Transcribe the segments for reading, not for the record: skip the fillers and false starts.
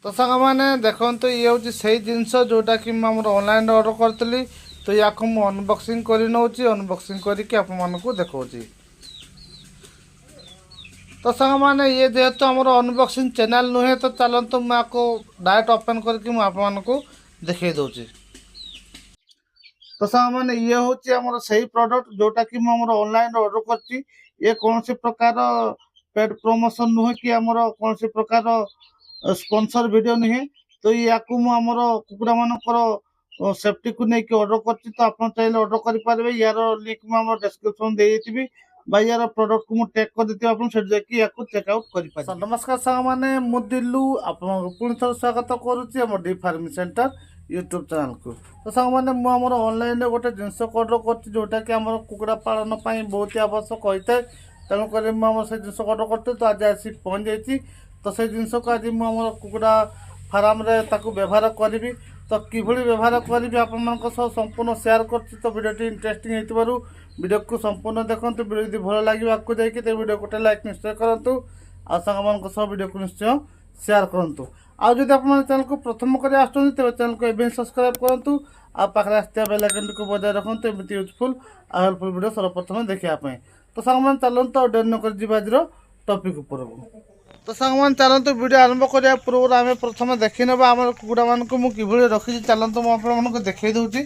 तो सांग मैंने देखो ये हूँ से जिनस जोटा कि मुझे ऑनलाइन ऑर्डर करी। तो या अनबॉक्सिंग कर नौची अनबॉक्सिंग करके आपको देखा। तो सांग मैंने ये जेहेतु आम अनबॉक्सिंग चैनल नुहे तो चलते मुझे डायरेक्ट ओपन करके आपको देखे दूसरी। तो सांग मैंने ये हूँ आम से प्रोडक्ट जोटा कि मुझे ऑनलाइन ऑर्डर कर। ये कौन सी प्रकार पेड प्रमोशन नुहे कि आमर कौन सी प्रकार स्पॉन्सर वीडियो नुहे। तो या आमर कुकुड़ा मानकर सेफ्टी को लेकिन ऑर्डर कर। तो आप चाहिए ऑर्डर करेंगे यार लिंक मुझे डिस्क्रिप्शन देती यार प्रोडक्ट को टैग कर देती आपको चेकआउट कर। नमस्कार सांग मैंने मु दिल्लू आपको पुणी थर स्वागत करुच्ची आम D farming centre YouTube channel को। तो सांग मैंने मुझे ऑनलाइन गोटे जिनस ऑर्डर कर जोटा कि आम कुकुड़ा पालन बहुत ही आवश्यक होता है। तेणुक मुझे जिन ऑर्डर करते तो आज आसी पहुँच जाइए। तो से जिनस को आज मुझे कुकुड़ा फार्म व्यवहार करी। तो किभली व्यवहार करी आप संपूर्ण शेयर कर। तो वीडियो इंटरेस्टिंग हो वीडियो को संपूर्ण देखो। वीडियो यदि भल लगे आपको जाइए तो वीडियो गोटे लाइक निश्चय करूँ आ सांग वीडियो को निश्चय शेयर करूँ। आज जब आप चैनल को प्रथम कर आसुँच तेज चैनल को एवं सब्सक्राइब करूँ आ पाखे आसता बेल आइकन को बजाय रखुँ एमती यूजफुल आ हेल्पफुल वीडियो सर्वप्रथम देखापी। तो सांग मैंने चलते और डेरी नक आज टॉपिक उपर को। तो सांग मैंने चलते वीडियो आरंभ करने पूर्व आम प्रथम देखी ना आम कुकुड़ा मान को मुझे रखी चलते मुझे देखी दूसरी।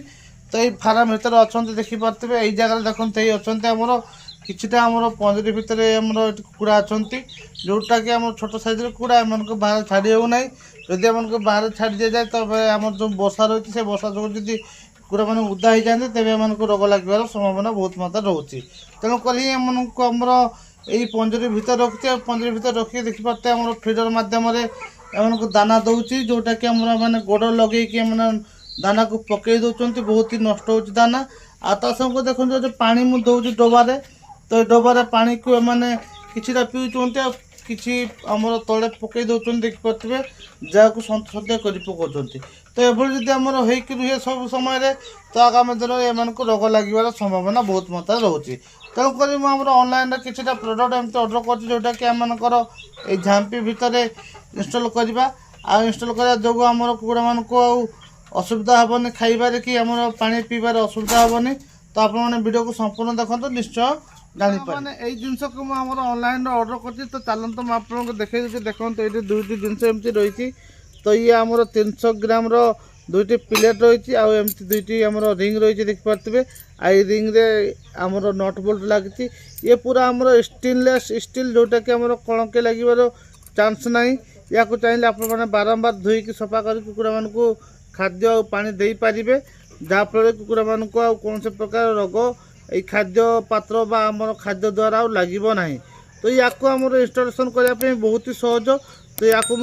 तो ये फार्म भितर अच्छा देखिपे यही जगह देखते ये अच्छा आमर किटा आम पंजरी भितर कुकुड़ा अच्छा जोटा कि आम छोट सैज कुकुड़ा एम बाहर छाड़ी हो ना। जदि आम बाहर छाड़ दी जाए तब आम जो वर्षा रही है वर्षा जो कुकुड़ा मैंने उदा हो जाते तेज एम रोग लगे संभावना बहुत मात्रा रोचे। तेणुक आमर यही पंजरी भितर रखी पंजरी भितर रखिए देखिपे आम फीडर मध्यम एम दाना दौर जोटा कि आम मैंने गोड़ लगे दाना को पकई दौरान बहुत ही नष्ट हो दाना आ संग देखो जो पानी मुझे दौर डबारे। तो डबारे पानी को मैंने किटा पीछे किसी आमर तले पकई दौरान देखिपे जहाँ सद्य कर पकाउं। तो ये जब आम रुहे सब समय तो आगामी दिन एम रोग लगे संभावना बहुत मात्रा रोचे। तेणुक आम ऑनलाइन किसी प्रोडक्ट एमती ऑर्डर कर जोटा कि आमर झांपी भितर इनस्टॉल करवा इनस्टॉल करने जो आम कुकुड़ा मान असुविधा हेनी खाइबार कि आम पानी पीबार असुविधा हेनी। तो आपने वीडियो को संपूर्ण देखो निश्चय जापर यही जिनस को मुझे ऑनलाइन ऑर्डर कर। तो चलते मुझे आपको देखे देखो ये दुईटी जिनस एमती रही। तो ये आमर 300 ग्राम दुईटी प्लेट रही आमती दुईटी आम रिंग रही देखिपे आई रिंग रे आमर नट बोल्ट लगी। ये पूरा आमर स्टेनलेस स्टील जोटा कि आमर कणके लगे चांस ना। या चाहिए आप बारंबार धोईकी सफा कर कुकुड़ा मान को खाद्य और पानी दे पारे जहाँफल कुकुड़ा मान को कौन से प्रकार रोग ये खाद्य पात्र बा आम खाद्य द्वारा लगे ना। तो या इंस्टॉलेशन करने बहुत ही सहज। तो या कि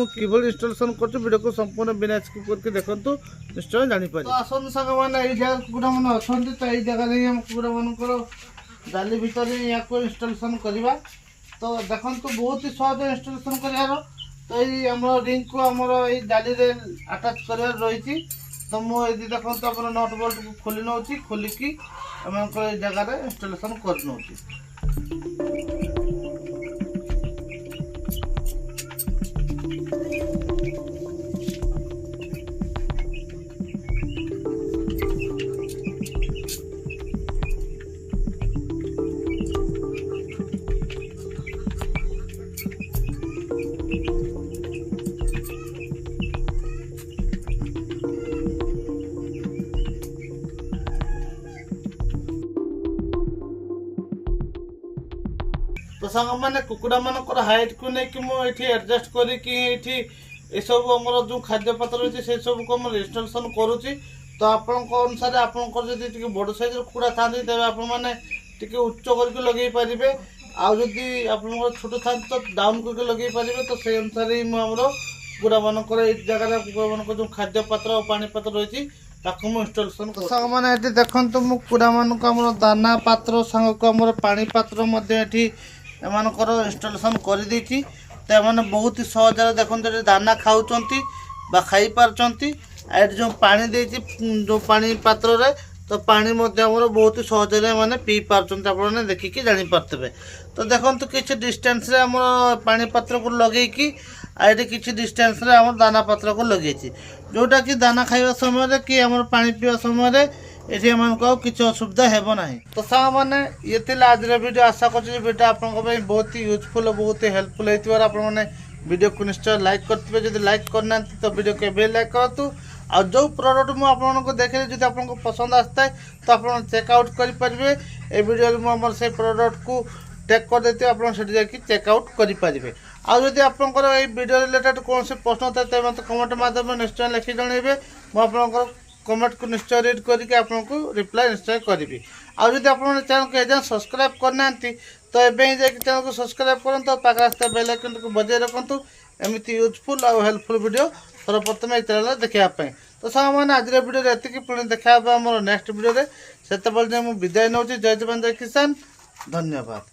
इंस्टॉलेशन कर वीडियो को संपूर्ण बिना स्किप करके देखो निश्चय जापर। तो आसन सांग मैंने यही जगह कुकुड़ा मैंने अच्छा तो यही जगह हम कुकुड़ा मानकर जाली भितर या इंस्टॉलेशन करवा। तो देखो बहुत ही सहज इंस्टॉलेशन करार। तो ये आम रिंग को आमर ये जाली आटाच कर रही। तो मुझे देखो तो आम नट बोल्ट को खोली नौ खोलिकी आम जगार इंस्टॉलेशन कर नौ। तो सांग मैंने कुकुड़ा मानकर हाइट को लेकिन मुझे एडजस्ट करी सब आम जो खाद्य पात्र रही है सब को इंस्टॉलेशन करुच्ची। तो आपण अनुसार आपंकर बड़ साइज कुकुड़ा था तेज आपने उच्च करके लगे पारे आदि आप छोट था तो डाउन करके लगे पारे। तो से अनुसार ही मुझे कुकुड़ा मानकर जगह कुकुड़ा मान जो खाद्य पात्र और पानी पात्र रही इंस्टॉलेशन सांग मैंने देखो कुकुड़ा मान को आम दाना पात्र सांग को आम पानी पात्र एमानकर इंस्टॉलेशन कर देती। तो एम बहुत ही सहज देखो दाना खाऊँ खाई पार्टी जो पानी देती जो पानी पात्र रे तो पानी बहुत ही सहजरे मैंने पी पार्टी आपने देखिकी जापारे। तो देखो किसी डिस्टेंस रे आम पानी पात्र को लगे आईटी किसी डिस्टेंस रे आम दाना पत्र को लगे जोटा कि दाना खाइबा समय कि आम पानी पीवा समय ये किसी असुविधा हेब ना। तो सांग मैंने ये आज वीडियो आशा कर वीडियो आप बहुत ही यूजफुल और बहुत ही हेल्पफुल होती आपने वीडियो को निश्चय लाइक करते जब लाइक करना तो वीडियो को एवं लाइक करूँ। आ जो प्रोडक्ट मुझे आपको देखिए जब आपको पसंद आसता है तो आप चेकआउट करेंगे। ये वीडियो मुझे से प्रोडक्ट को टैग कर देते आप चेकआउट करेंगे। आदि आपंकर ये वीडियो रिलेटेड कौन से प्रश्न था तो मतलब कमेंट माध्यम निश्चय लिखि जनइबे मुझे कमेंट को निश्चय रीड करके आपको रिप्लाई निश्चय करी। आदि आप चैनल को एजाएं सब्सक्राइब करना तो एवं ही चैनल को सब्सक्राइब करूँ पाखे आसता बेल आइकन को बजाय रखुँ एमती यूजफुल और हेल्पफुल वीडियो सर्वप्रथम ये चैनल देखापी। तो साग मैंने आज वीडियो एति पुणी देखा आम नेक्स्ट वीडियो से मुझे विदाय नौ। जय जवान जय किसान धन्यवाद।